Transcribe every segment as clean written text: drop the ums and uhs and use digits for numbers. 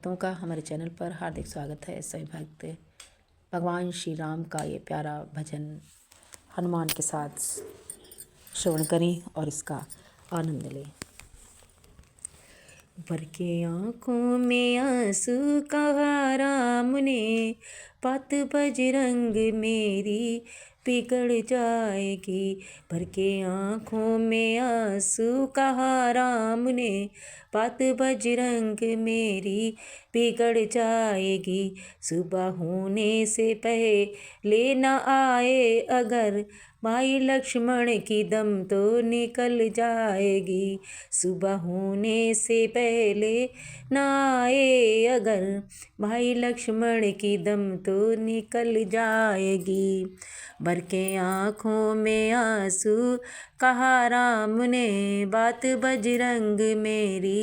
भक्तों का हमारे चैनल पर हार्दिक स्वागत है। सभी भक्त भगवान श्री राम का ये प्यारा भजन हनुमान के साथ श्रवण करें और इसका आनंद लें। भर के आँखों में आंसू कहा राम ने, बात बजरंग मेरी बिगड़ जाएगी। भर के आँखों में आंसू कहा राम ने, बात बजरंग मेरी बिगड़ जाएगी। सुबह होने से पहले न आए अगर, भाई लक्ष्मण की दम तो निकल जाएगी। सुबह होने से पहले न आए अगर, भाई लक्ष्मण की दम तो निकल जाएगी। भर के आँखों में आंसू कहा राम ने, बात बजरंग मेरी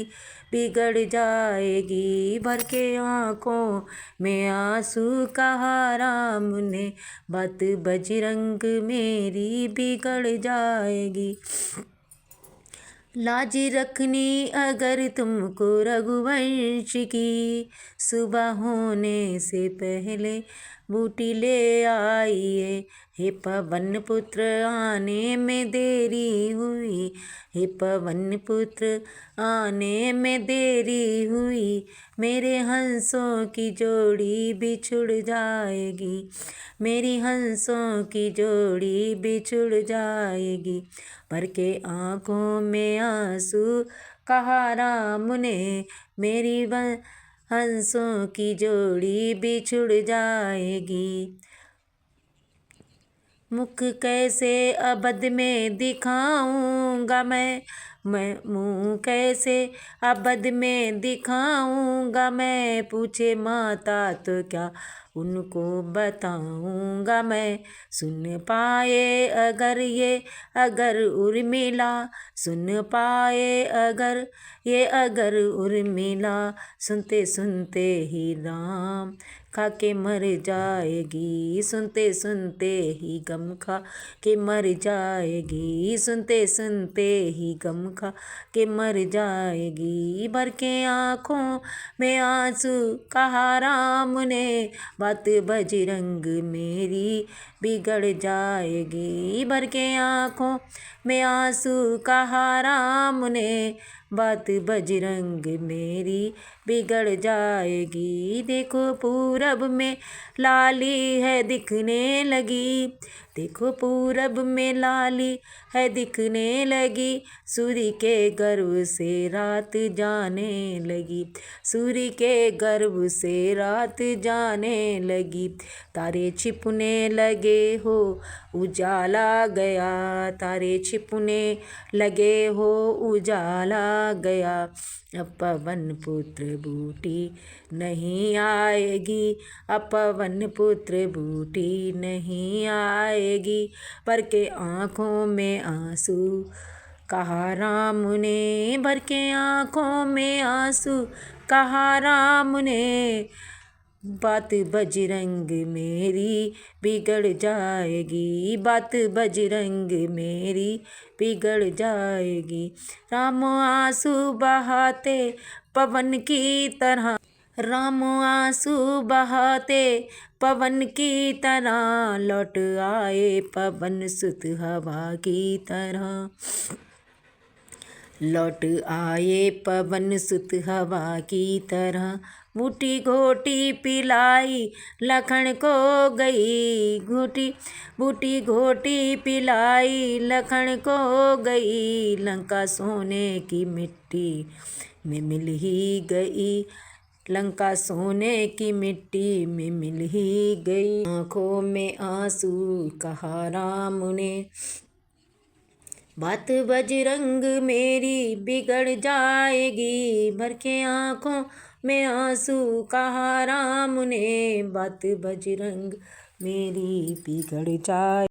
बिगड़ जाएगी। भर के आँखों में आंसू कहा राम ने, बात बजरंग मेरी बिगड़ जाएगी। लाज रखनी अगर तुमको रघुवंश की, सुबह होने से पहले बूटी ले आइए। हे पवन पुत्र आने में देरी हुई, हे पवन पुत्र आने में देरी हुई। मेरे हंसों की जोड़ी बिछुड़ जाएगी, मेरी हंसों की जोड़ी बिछुड़ जाएगी। भर के आँखों में आंसू कहा राम ने, मेरी हंसों की जोड़ी बिछुड़ जाएगी। मुख कैसे अबद में दिखाऊंगा मैं मुँह कैसे अबद में दिखाऊंगा मैं। पूछे माता तो क्या उनको बताऊंगा मैं। सुन पाए अगर ये अगर उर्मिला, सुन पाए अगर ये अगर उर्मिला, सुनते सुनते ही राम खा के मर जाएगी। सुनते सुनते ही गम खा के मर जाएगी, सुनते सुनते ही गम खा के मर जाएगी। भर के आँखों में आंसू कहा राम ने, बात बजरंग मेरी बिगड़ जाएगी। भर के आँखों में आंसू कहा राम ने, बात बजरंग मेरी बिगड़ जाएगी। देखो पूरब में लाली है दिखने लगी, देखो पूरब में लाली है दिखने लगी। सूर्य के गर्भ से रात जाने लगी, सूर्य के गर्भ से रात जाने लगी। तारे छिपने लगे हो उजाला गया, तारे छिपने लगे हो उजाला गया। अब पवन पुत्र बूटी नहीं आएगी, अब पवन पुत्र बूटी नहीं आएगी। भर के आँखों में आंसू कहा राम ने, भर के आँखों में आंसू कहा राम ने, बात बजरंग मेरी बिगड़ जाएगी। बात बजरंग मेरी बिगड़ जाएगी। राम आंसू बहाते पवन की तरह, राम आंसू बहाते पवन की तरह, लौट आए पवन सुत हवा की तरह, लौट आए पवन सुत हवा की तरह। बूटी घोटी पिलाई लखन को गई, बूटी घोटी पिलाई लखन को गई। लंका सोने की मिट्टी में मिल ही गई, लंका सोने की मिट्टी में मिल ही गई। आँखों में आंसू कहा राम ने, बात बजरंग मेरी बिगड़ जाएगी। भर के आँखों में आंसू कहा राम ने, बात बजरंग मेरी बिगड़ जाए।